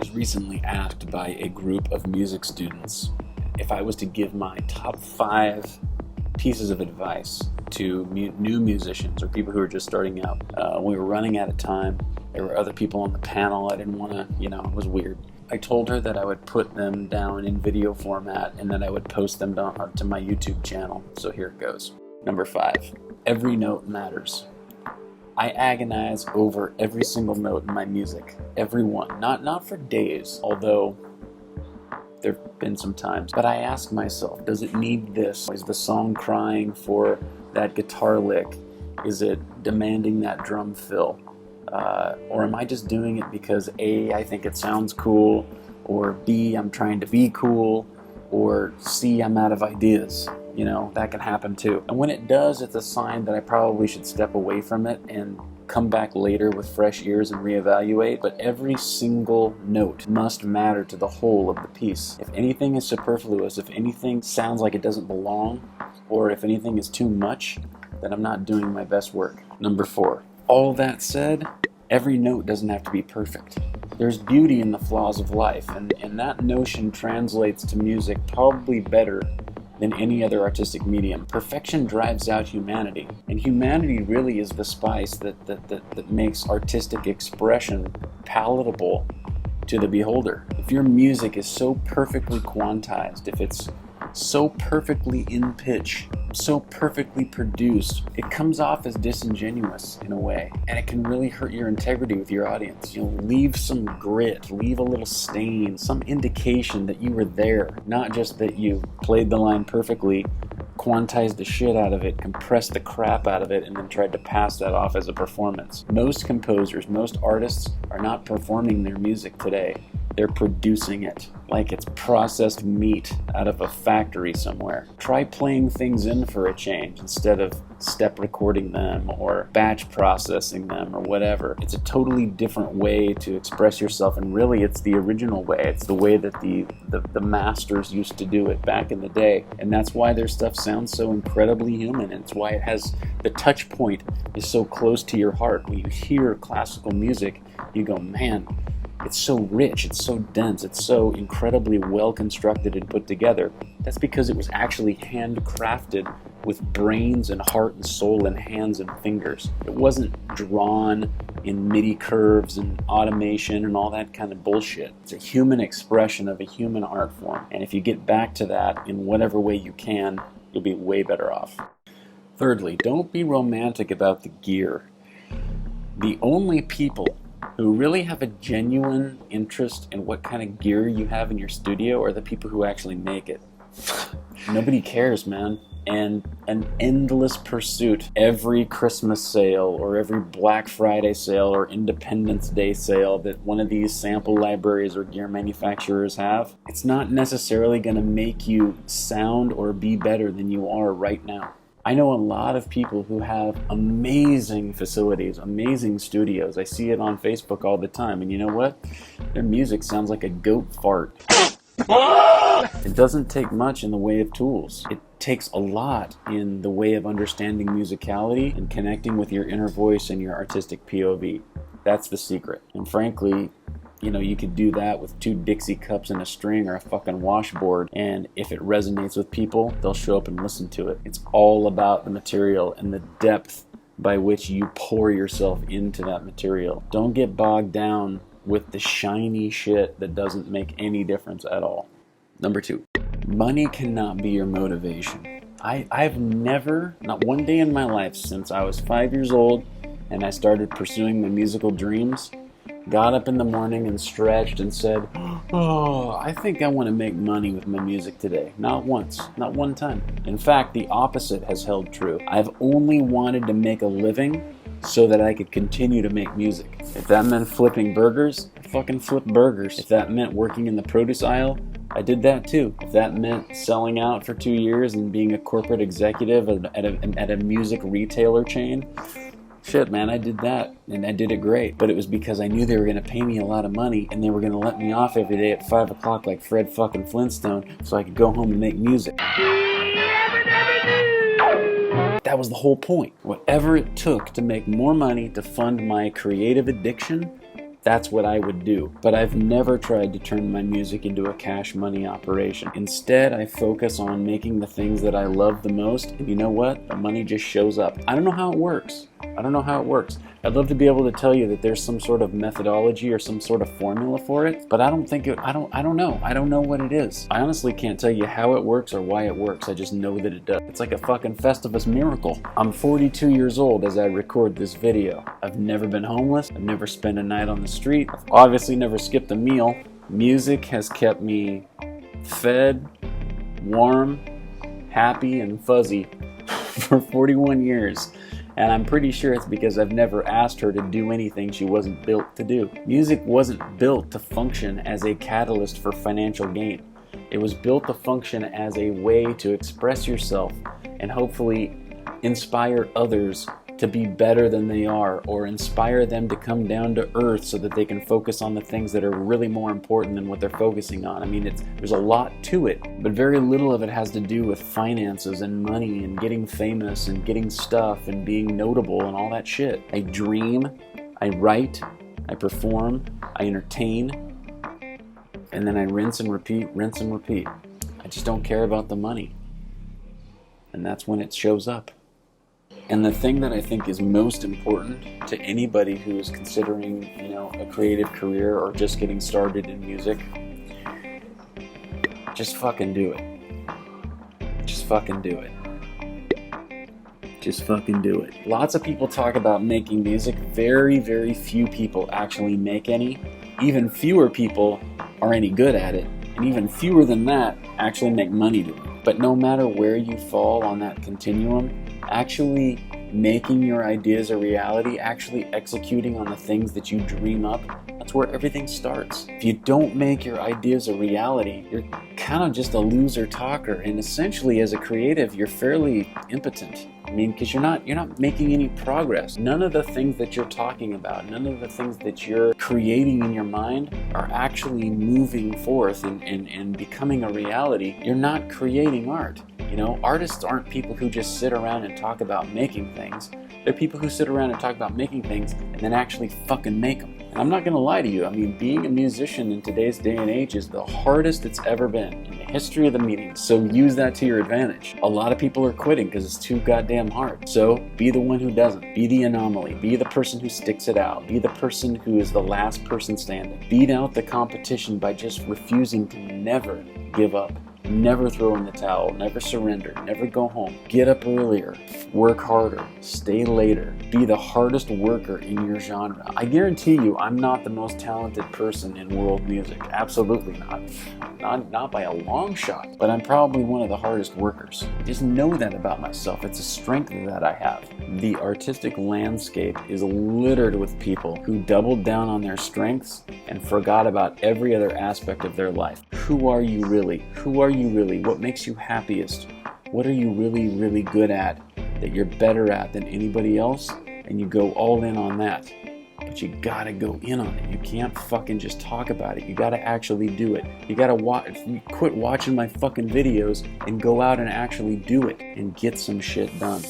was recently asked by a group of music students if I was to give my top 5 pieces of advice to new musicians or people who are just starting out. We were running out of time. There were other people on the panel. I didn't want to, it was weird. I told her that I would put them down in video format and that I would post them down to my YouTube channel. So here it goes. Number 5, every note matters. I agonize over every single note in my music, every one. Not for days, although there have been some times. But I ask myself, does it need this? Is the song crying for that guitar lick? Is it demanding that drum fill? Or am I just doing it because A, I think it sounds cool, or B, I'm trying to be cool, or C, I'm out of ideas? That can happen too. And when it does, it's a sign that I probably should step away from it and come back later with fresh ears and reevaluate. But every single note must matter to the whole of the piece. If anything is superfluous, if anything sounds like it doesn't belong, or if anything is too much, then I'm not doing my best work. Number 4, all that said, every note doesn't have to be perfect. There's beauty in the flaws of life, and that notion translates to music probably better than any other artistic medium. Perfection drives out humanity, and humanity really is the spice that makes artistic expression palatable to the beholder. If your music is so perfectly quantized, if it's so perfectly in pitch, so perfectly produced, it comes off as disingenuous in a way, and it can really hurt your integrity with your audience. Leave some grit, leave a little stain, some indication that you were there, not just that you played the line perfectly, quantized the shit out of it, compressed the crap out of it, and then tried to pass that off as a performance. Most composers, most artists are not performing their music today. They're producing it like it's processed meat out of a factory somewhere. Try playing things in for a change instead of step recording them or batch processing them or whatever. It's a totally different way to express yourself, and really it's the original way. It's the way that the masters used to do it back in the day, and that's why their stuff sounds so incredibly human, and it's why it has the touch point is so close to your heart. When you hear classical music, you go, man, it's so rich, it's so dense, it's so incredibly well constructed and put together. That's because it was actually handcrafted with brains and heart and soul and hands and fingers. It wasn't drawn in MIDI curves and automation and all that kind of bullshit. It's a human expression of a human art form. And if you get back to that in whatever way you can, you'll be way better off. Thirdly, don't be romantic about the gear. The only people who really have a genuine interest in what kind of gear you have in your studio are the people who actually make it. Nobody cares, man. And an endless pursuit. Every Christmas sale or every Black Friday sale or Independence Day sale that one of these sample libraries or gear manufacturers have, it's not necessarily going to make you sound or be better than you are right now. I know a lot of people who have amazing facilities, amazing studios. I see it on Facebook all the time. And you know what? Their music sounds like a goat fart. It doesn't take much in the way of tools. It takes a lot in the way of understanding musicality and connecting with your inner voice and your artistic POV. That's the secret. And frankly, you could do that with 2 Dixie cups and a string or a fucking washboard, and if it resonates with people, they'll show up and listen to it. It's all about the material and the depth by which you pour yourself into that material. Don't get bogged down with the shiny shit that doesn't make any difference at all. Number 2, money cannot be your motivation. I've never, not one day in my life since I was 5 years old and I started pursuing my musical dreams, got up in the morning and stretched and said, oh, I think I want to make money with my music today. Not once, not one time. In fact, the opposite has held true. I've only wanted to make a living so that I could continue to make music. If that meant flipping burgers, I fucking flipped burgers. If that meant working in the produce aisle, I did that too. If that meant selling out for 2 years and being a corporate executive at a music retailer chain, shit, man, I did that, and I did it great. But it was because I knew they were going to pay me a lot of money, and they were going to let me off every day at 5 o'clock like Fred fucking Flintstone, so I could go home and make music. That was the whole point. Whatever it took to make more money to fund my creative addiction, that's what I would do. But I've never tried to turn my music into a cash money operation. Instead, I focus on making the things that I love the most, and you know what? The money just shows up. I don't know how it works. I'd love to be able to tell you that there's some sort of methodology or some sort of formula for it, but I don't know. I don't know what it is. I honestly can't tell you how it works or why it works. I just know that it does. It's like a fucking Festivus miracle. I'm 42 years old as I record this video. I've never been homeless. I've never spent a night on the street. I've obviously never skipped a meal. Music has kept me fed, warm, happy, and fuzzy for 41 years. And I'm pretty sure it's because I've never asked her to do anything she wasn't built to do. Music wasn't built to function as a catalyst for financial gain. It was built to function as a way to express yourself and hopefully inspire others to be better than they are, or inspire them to come down to earth so that they can focus on the things that are really more important than what they're focusing on. I mean, there's a lot to it, but very little of it has to do with finances and money and getting famous and getting stuff and being notable and all that shit. I dream, I write, I perform, I entertain, and then I rinse and repeat. I just don't care about the money. And that's when it shows up. And the thing that I think is most important to anybody who is considering, a creative career or just getting started in music, just fucking do it. Just fucking do it. Just fucking do it. Lots of people talk about making music. Very, very few people actually make any. Even fewer people are any good at it. And even fewer than that actually make money doing it. But no matter where you fall on that continuum, actually making your ideas a reality, actually executing on the things that you dream up, that's where everything starts. If you don't make your ideas a reality, you're kind of just a loser talker, and essentially as a creative, you're fairly impotent. I mean, because you're not making any progress. None of the things that you're talking about, none of the things that you're creating in your mind are actually moving forth and becoming a reality. You're not creating art. Artists aren't people who just sit around and talk about making things. They're people who sit around and talk about making things and then actually fucking make them. And I'm not going to lie to you. I mean, being a musician in today's day and age is the hardest it's ever been in the history of the medium. So use that to your advantage. A lot of people are quitting because it's too goddamn hard. So be the one who doesn't. Be the anomaly. Be the person who sticks it out. Be the person who is the last person standing. Beat out the competition by just refusing to never give up. Never throw in the towel, never surrender, never go home. Get up earlier, work harder, stay later, be the hardest worker in your genre. I guarantee you I'm not the most talented person in world music. Absolutely not. Not by a long shot, but I'm probably one of the hardest workers. Just know that about myself. It's a strength that I have. The artistic landscape is littered with people who doubled down on their strengths and forgot about every other aspect of their life. Who are you really? Who are you really? What makes you happiest? What are you really, really good at that you're better at than anybody else? And you go all in on that. But you gotta go in on it. You can't fucking just talk about it. You gotta actually do it. You gotta quit watching my fucking videos and go out and actually do it and get some shit done.